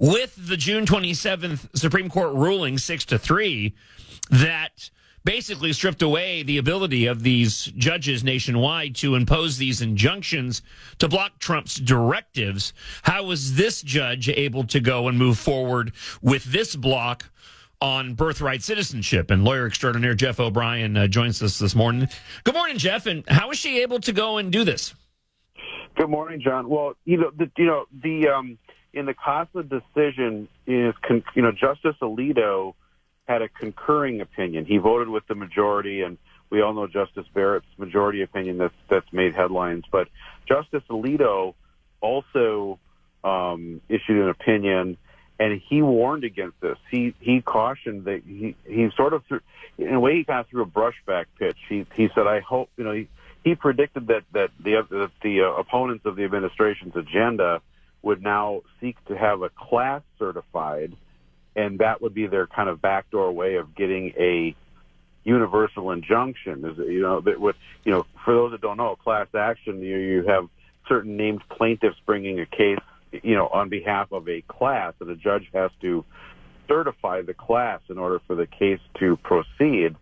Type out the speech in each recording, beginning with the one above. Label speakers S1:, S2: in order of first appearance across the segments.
S1: with the June 27th Supreme Court ruling 6-3 that basically stripped away the ability of these judges nationwide to impose these injunctions to block Trump's directives. How was this judge able to go and move forward with this block on birthright citizenship? And lawyer extraordinaire Jeff O'Brien joins us this morning. Good morning, Jeff. And how was she able to go and do this?
S2: Good morning, John. Well, in the CASA decision is, Justice Alito had a concurring opinion. He voted with the majority, and we all know Justice Barrett's majority opinion that's made headlines. But Justice Alito also issued an opinion, and he warned against this. He cautioned that he sort of threw, in a way, he kind of threw a brushback pitch. He said, "I hope," he predicted that the opponents of the administration's agenda would now seek to have a class certified, and that would be their kind of backdoor way of getting a universal injunction. For those that don't know, class action, you have certain named plaintiffs bringing a case, on behalf of a class, and a judge has to certify the class in order for the case to proceed.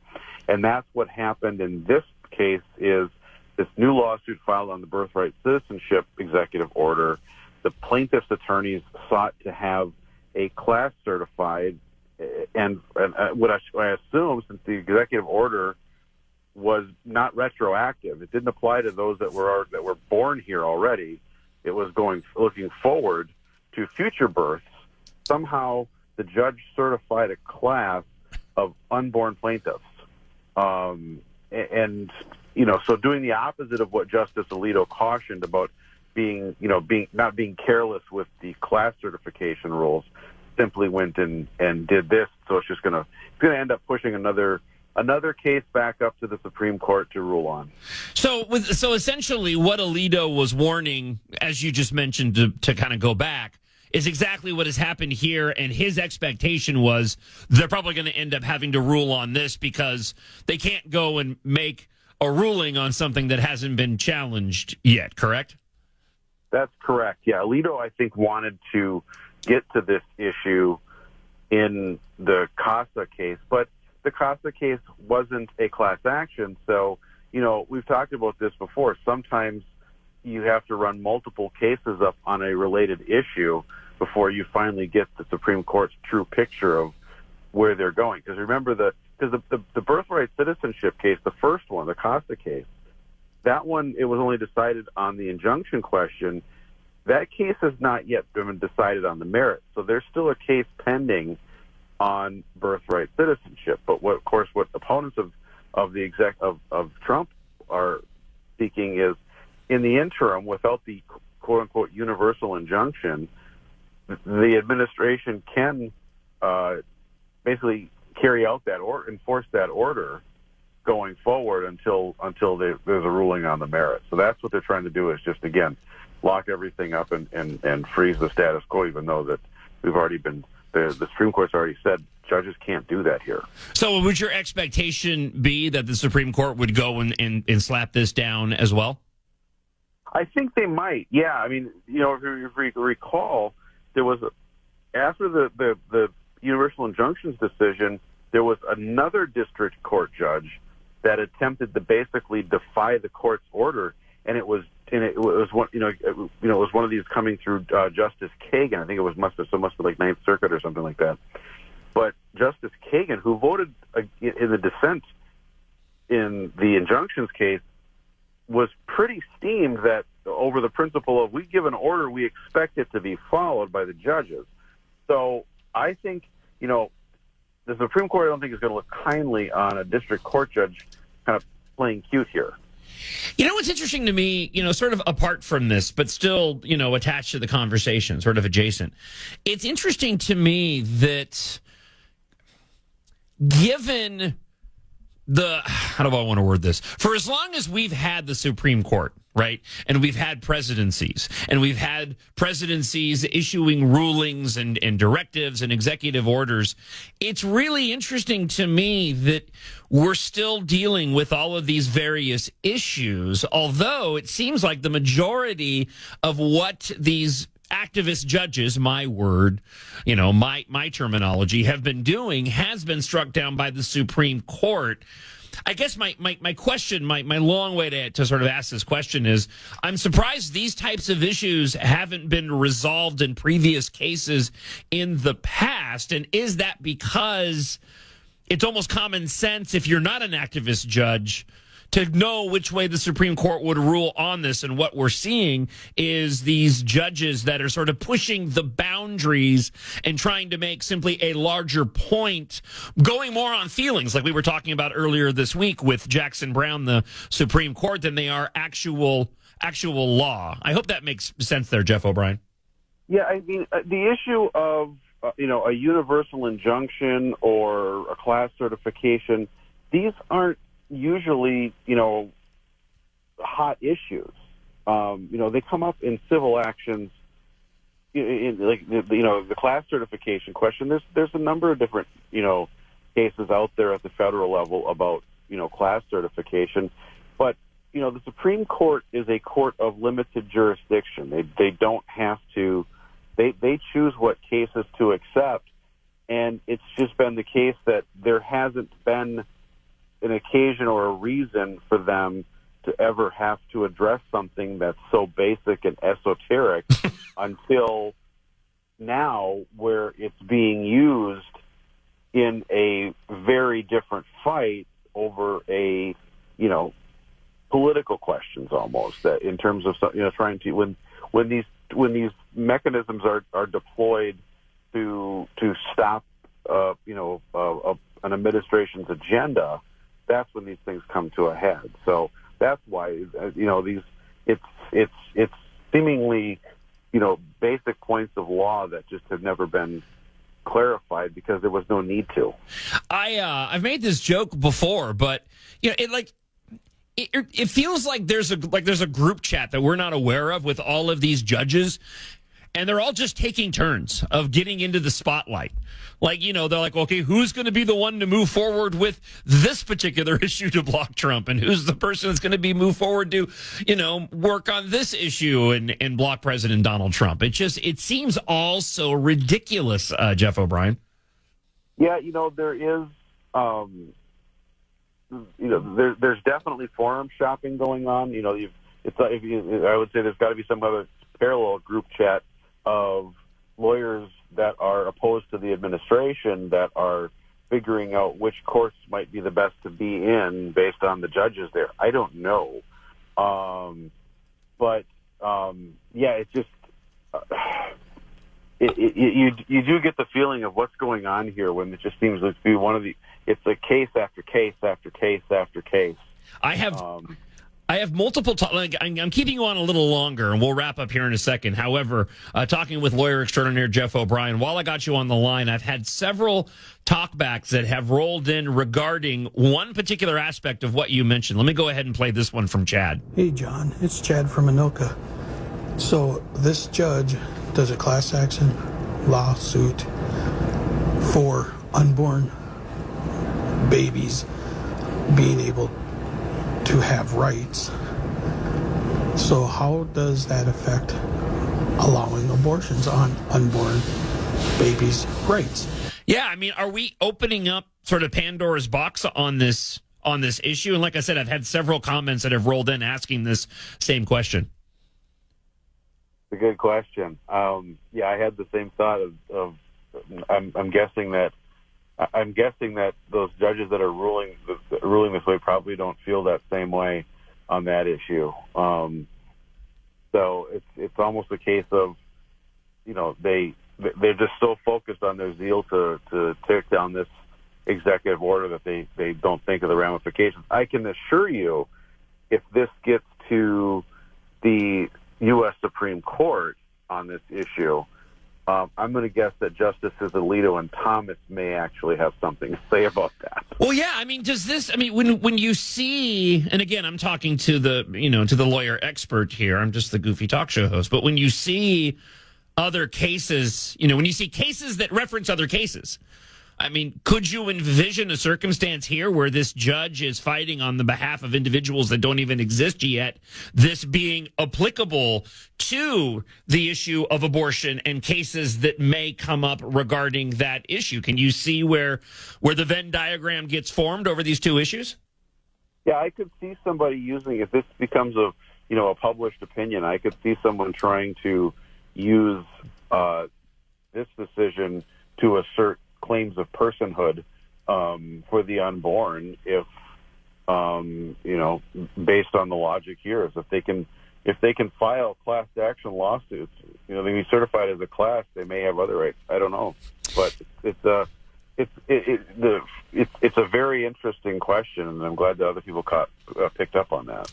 S2: And that's what happened in this case. Is this new lawsuit filed on the Birthright Citizenship executive order? The plaintiff's attorneys sought to have a class certified, and what I assume, since the executive order was not retroactive, it didn't apply to those that were born here already. It was looking forward to future births. Somehow, the judge certified a class of unborn plaintiffs, so doing the opposite of what Justice Alito cautioned about not being careless with the class certification rules, simply went and did this. So it's going to end up pushing another case back up to the Supreme Court to rule on.
S1: So essentially what Alito was warning, as you just mentioned, to kind of go back, is exactly what has happened here. And his expectation was they're probably going to end up having to rule on this because they can't go and make a ruling on something that hasn't been challenged yet, correct?
S2: That's correct. Yeah, Alito, I think, wanted to get to this issue in the CASA case, but the CASA case wasn't a class action. So, we've talked about this before. Sometimes you have to run multiple cases up on a related issue before you finally get the Supreme Court's true picture of where they're going. Because remember, the Birthright Citizenship case, the first one, the CASA case, that one, it was only decided on the injunction question. That case has not yet been decided on the merits. So there's still a case pending on birthright citizenship. But what opponents of Trump are seeking is, in the interim, without the quote unquote universal injunction, the administration can basically carry out that or enforce that order going forward until there's a ruling on the merits. So that's what they're trying to do, is just, again, lock everything up and freeze the status quo, even though that the Supreme Court's already said judges can't do that here.
S1: So would your expectation be that the Supreme Court would go and slap this down as well?
S2: I think they might, yeah. I mean, if you recall, there was, after the universal injunctions decision, there was another district court judge that attempted to basically defy the court's order, and it was one of these coming through Justice Kagan. I think it must have been like Ninth Circuit or something like that. But Justice Kagan, who voted in the dissent in the injunctions case, was pretty steamed that over the principle of, we give an order, we expect it to be followed by the judges. So I think, the Supreme Court, I don't think, is going to look kindly on a district court judge kind of playing cute here.
S1: What's interesting to me, sort of apart from this, but still, attached to the conversation, sort of adjacent. It's interesting to me that given how do I want to word this? For as long as we've had the Supreme Court, right, and we've had presidencies, and we've had presidencies issuing rulings and directives and executive orders, it's really interesting to me that we're still dealing with all of these various issues, although it seems like the majority of what these activist judges, my word, my terminology, have been doing has been struck down by the Supreme Court. I guess my question, my long way to sort of ask this question is, I'm surprised these types of issues haven't been resolved in previous cases in the past. And is that because it's almost common sense, if you're not an activist judge, to know which way the Supreme Court would rule on this? And what we're seeing is these judges that are sort of pushing the boundaries and trying to make simply a larger point, going more on feelings, like we were talking about earlier this week with Jackson Brown, the Supreme Court, than they are actual law. I hope that makes sense there, Jeff O'Brien.
S2: Yeah, I mean, the issue of, a universal injunction or a class certification, these aren't usually, hot issues. They come up in civil actions, the class certification question. There's a number of different, cases out there at the federal level about, class certification. But, the Supreme Court is a court of limited jurisdiction. They don't have to, they choose what cases to accept. And it's just been the case that there hasn't been an occasion or a reason for them to ever have to address something that's so basic and esoteric until now, where it's being used in a very different fight over political questions almost, that in terms of, trying to, when these mechanisms are deployed to stop, an administration's agenda, that's when these things come to a head. So that's why, it's seemingly, basic points of law that just have never been clarified because there was no need to.
S1: I've made this joke before, but it feels like there's a group chat that we're not aware of with all of these judges. And they're all just taking turns of getting into the spotlight. They're like, okay, who's going to be the one to move forward with this particular issue to block Trump? And who's the person that's going to be moved forward to, work on this issue and block President Donald Trump? It seems all so ridiculous, Jeff O'Brien.
S2: Yeah, there is, there's definitely forum shopping going on. I would say there's got to be some other parallel group chat of lawyers that are opposed to the administration that are figuring out which courts might be the best to be in based on the judges there. I don't know. It's just, you do get the feeling of what's going on here when it just seems to be it's a case after case after case after case.
S1: I have multiple I'm keeping you on a little longer, and we'll wrap up here in a second. However, talking with lawyer extraordinaire Jeff O'Brien, while I got you on the line, I've had several talkbacks that have rolled in regarding one particular aspect of what you mentioned. Let me go ahead and play this one from Chad.
S3: Hey, John. It's Chad from Anoka. So this judge does a class action lawsuit for unborn babies being able to have rights. So how does that affect allowing abortions on unborn babies' rights?
S1: Yeah, I mean, are we opening up sort of Pandora's box on this issue? And like I said, I've had several comments that have rolled in asking this same question.
S2: It's a good question. I had the same thought of I'm guessing that those judges that are ruling this way probably don't feel that same way on that issue. So it's almost a case of, they're just so focused on their zeal to take down this executive order that they don't think of the ramifications. I can assure you, if this gets to the U.S. Supreme Court on this issue, I'm going to guess that Justices Alito and Thomas may actually have something to say about that.
S1: Well, yeah, I mean, when you see, and again, I'm talking to the lawyer expert here, I'm just the goofy talk show host, but when you see other cases, when you see cases that reference other cases, I mean, could you envision a circumstance here where this judge is fighting on the behalf of individuals that don't even exist yet, this being applicable to the issue of abortion and cases that may come up regarding that issue? Can you see where the Venn diagram gets formed over these two issues?
S2: Yeah, I could see somebody using, if this becomes a published opinion, I could see someone trying to use this decision to assert claims of personhood for the unborn, if based on the logic here, is if they can file class action lawsuits, they can be certified as a class, they may have other rights. I don't know, but it's a very interesting question, and I'm glad that other people picked up on that.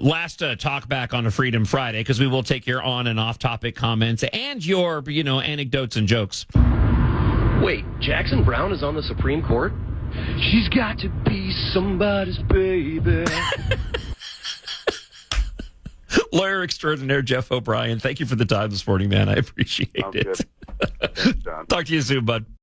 S1: Last talk back on a Freedom Friday, because we will take your on and off topic comments and your anecdotes and jokes.
S4: Wait, Jackson Brown is on the Supreme Court? She's got to be somebody's baby.
S1: Lawyer extraordinaire Jeff O'Brien, thank you for the time this morning, man. I appreciate it.
S2: Thanks, John.
S1: Talk to you soon, bud.